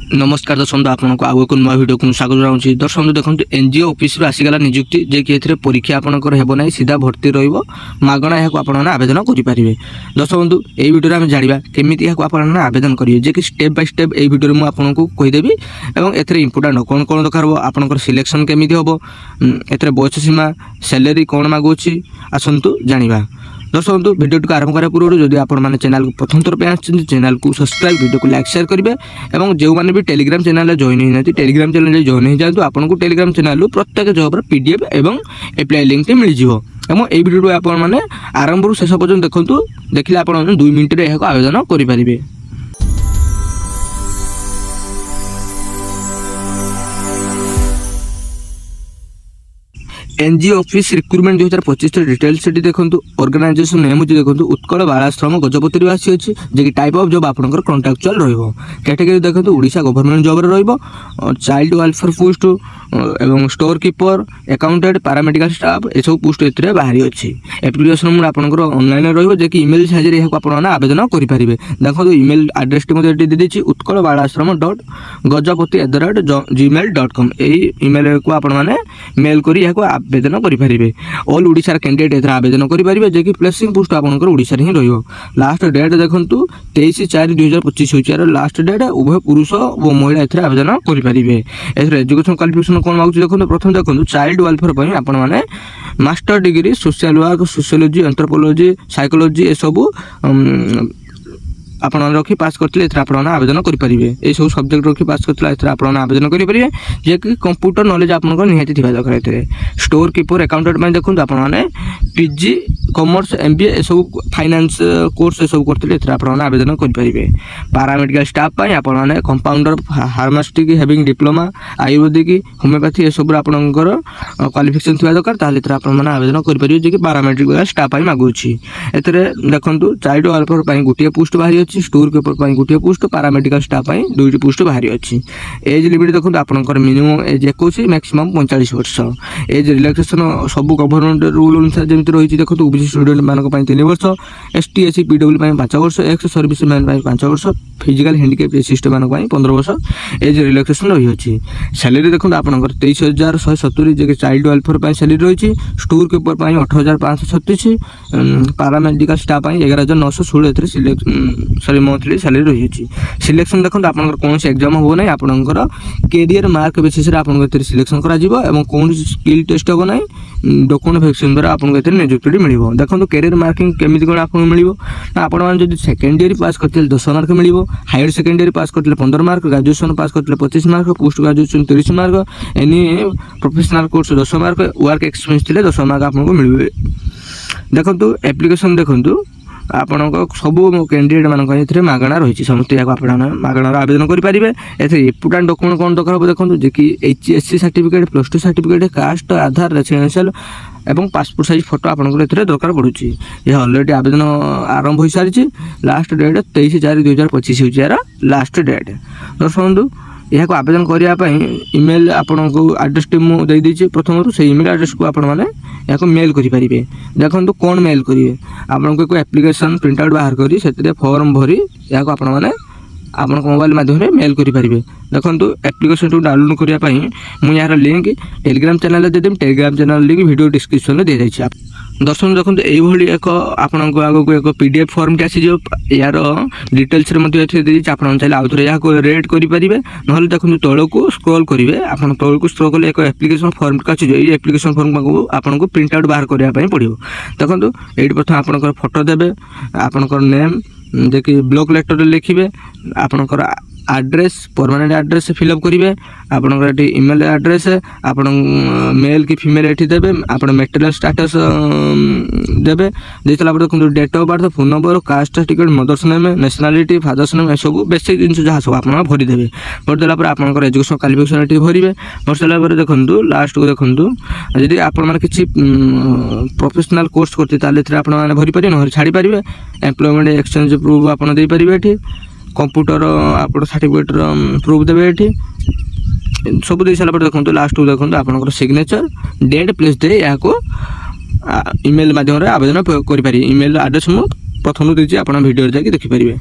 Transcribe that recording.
नमस्कार दर्शक बंधु आपको आउ एक नुआ वीडियो को स्वागत जनाऊँगी। दर्शक बंधु देखो एनजीओ ऑफिस आसीगला नियुक्ति जे कि एथिरे परीक्षा आपनकर हेबो नै सीधा भर्ती रहिबो मागणा याको आपन आवेदन करि पारिबे। दर्शक बंधु एई वीडियो रे हम जानिबा केमिति याको आपन आवेदन करिवे जे कि step by step AE video रे मु आपनको कहि देबी एवं एथिरे इंपोर्टेंट कोन कोन दरकार हो आपनकर सिलेक्शन केमिति होबो एथिरे बयस सीमा सैलरी कोन मागुछि आसंतु जानिबा। दर्शक बंधु वीडियो को आरंभ करा पूर्व जदि आपण माने चैनल को प्रथम थर पे आछन चैनल को सब्सक्राइब वीडियो को लाइक शेयर करिवे एवं जो माने भी टेलीग्राम चैनल जॉइन होई नथि टेलीग्राम चैनल जॉइन हो जातु आपन को टेलीग्राम चैनल प्रत्येक जॉब रा पीडीएफ एवं अप्लाई लिंक मिल जिवो एवं ए वीडियो आपण माने आरंभ रु शेष पर्यंत देखंतु देखिले आपण 2 मिनिट रे एहा को आवेदन करि परिबे। एनजीओ ऑफिस रिक्रुटमेंट 2025 डिटेल्स से देखो ऑर्गेनाइजेशन नेम होची देखो उत्कल बालाश्रम गजपति आसी अच्छी जे कि टाइप ऑफ जॉब आपनकर कॉन्ट्रैक्चुअल रहिबो। कैटेगरी देखो ओडिशा गवर्नमेंट जॉब रे रहिबो चाइल्ड वेलफेयर पोस्ट एवं store keeper accountant paramedical staff ए सब पोस्ट एतरे बाहरी अछि। एप्लीकेशन मोड आपनकर ऑनलाइन रहिबो जे कि ईमेल साइज रे आपन आवेदन करि परिबे। देखो ईमेल एड्रेस टी मते दे देछि utkalbalasram.gajapati@gmail.com एई ईमेल को आपन माने मेल करी याको आवेदन करि परिबे। ऑल ओडिशा कैंडिडेट एथरा आवेदन करि परिबे जे कि प्लेसिंग पोस्ट आपनकर ओडिशा रे ही रहिबो। लास्ट डेट देखंतु 23/4/2025 होची लास्ट डेट उभय पुरुष व महिला एथरा आवेदन करि परिबे। एथरा एजुकेशन क्वालिफिकेशन कोन मागुची देखंतु प्रथम देखंतु चाइल्ड वेलफेयर पई आपन माने master degree social work sociology anthropology psychology ए सब आपण रखी पास करथिले एथरा आपण आवेदन करि परिबे। ए सब सब्जेक्ट रखी पास करथिले एथरा आपण आवेदन करि परिबे जे कि कंप्यूटर नॉलेज आपण को निहाती थिबा दरकार एथरे। स्टोर कीपर अकाउंटेंट में देखंतु आपण माने पीजी कॉमर्स एमबीए ए सब फाइनेंस कोर्स ए सब करथिले एथरा आपण आवेदन करि परिबे। पैरामेडिकल स्टाफ पई आपण माने compounder pharmacist having diploma ayurvedic homeopathy ए सब आपणकर क्वालिफिकेशन थिबा दरकार ताले एथरा आपण माने आवेदन करि परिबे जे कि पैरामेडिकल स्टाफ पई मागुछि। एथरे देखंतु चाइल्ड वेलफेयर पई गोटिए पोस्ट बाहरी स्टोर कीपर पई गोटिए पोस्ट पैरामेडिकल स्टाफ पई दुईटी पोस्ट बाहरी अछि। एज लिमिट देखो आपनकर मिनिमम एज 21 मैक्सिमम 45 वर्ष। एज रिलैक्सेशन सब गवर्नमेंट रूल अनुसार जेमिति रहिछि देखो ओबीसी स्टूडेंट मानक पई 3 वर्ष एसटी एससी पीडब्ल्यू पई 5 वर्ष एक्स सर्विस मैन पई 5 वर्ष फिजिकल हैंडिकैप सिस्टम मानक पई 15 वर्ष एज रिलैक्सेशन रहि अछि। सैलरी देखो आपनकर 23170 जे चाइल्ड वेलफेयर पई सैलरी रहिछि स्टोर कीपर पई 8536 पैरामेडिकल स्टाफ पई 11916 एथरे सॉरी मंथली सैलरी रही अछि। सिलेक्शन देखो आपनकर कोन से एग्जाम हो नै आपनकर कैरियर मार्क बेसिस रे आपन एथरे सिलेक्शन करा जिवो एवं कोन स्किल टेस्ट हो नै डॉक्यूमेंट वेरिफिकेशन द्वारा आपन एथरे नियुक्ति मिलिबो। देखो कैरियर मार्किंग केमिति कोन आपन मिलिबो ना आपन मान जदि सेकेंड ईयर पास करथिल 10 मार्क मिलिबो हायर सेकेंड ईयर पास करथिल 15 मार्क ग्रेजुएशन पास करथिल 25 mark post graduation 30 mark any professional course 10 mark work experience थिले 10 मार्क आपन को मिलिबे। देखो एप्लीकेशन देखो आपण सब कैंडिडेट मानक एथरे मागणा रही समस्त मागणार आवेदन करि परिबे। एथरे इंपोर्टेंट डॉक्यूमेंट कोन दरकार हो देखो जे कि एचएससी सर्टिफिकेट +2 सर्टिफिकेट कास्ट आधार रेसिडेंशियल एवं पासपोर्ट साइज फोटो आपन एथरे दरकार पड़ुछि। ये ऑलरेडी आवेदन आरंभ हो सारिछि। लास्ट डेट 23/4/2025 होछि यार लास्ट डेट। दर्शक बंधु यह को आवेदन करिया पई ईमेल आपन को एड्रेस टी मु दे दीछि प्रथम रु से ईमेल एड्रेस को आपन माने या को मेल करि परिबे। देखंतु कोन मेल करिवे आपन को एप्लीकेशन प्रिंट आउट बाहर करी सेते फॉर्म भरी या को आपन माने आपन को मोबाइल माध्यम रे मेल करि परिबे। देखंतु एप्लीकेशन टू डाउनलोड करिया पई मु यार लिंक टेलीग्राम चैनल रे they them Telegram channel link video description में दे दैछि। दर्शक देखो यही एक आपण को आगो एक पीडीएफ फॉर्म के आसी यार डिटेल्स रे मते एथे दे आपण चाहे आउ थरे या को रेड करि परिबे नहले देखो तळ को स्क्रॉल करिवे आपण तळ को स्क्रॉल करले एक एप्लीकेशन फॉर्म का आसी ए एप्लीकेशन फॉर्म को आपण को प्रिंट आउट बाहर करिया पई पड़िबो। देखो एठी प्रथम आपण को फोटो देबे आपण को नेम जे कि ब्लॉक लेटर लिखिबे आपण को एड्रेस परमानेंट एड्रेस फिलअप करेंगे आपंकर ईमेल एड्रेस आपण मेल कि फीमेल ये देवे आप मेटेरियल स्टेटस देवे देला देखो date of birth phone number caste certificate mother's name nationality father's name सब बेसिक जिन जहाँ सब आप भरीदे भरीदेला आप एजुकेशन क्वालिफिकेशन ये भरवे भरसारा देखो लास्ट को देखो जी आप किसी प्रोफेशनल कोर्स करते भरी पारे ना छाड़ी पारे एम्प्लॉयमेंट एक्सचेंज प्रूफ आप पारे कंप्यूटर आप सर्टिफिकेट प्रूफ देवे ये सब दे सारा देखो लास्ट को देखो आप सिग्नेचर डेट प्लेस दे या ईमेल माध्यम आवेदन करें। ईमेल एड्रेस मुझे प्रथम देती आप भिडियो जाकि देखिपारे।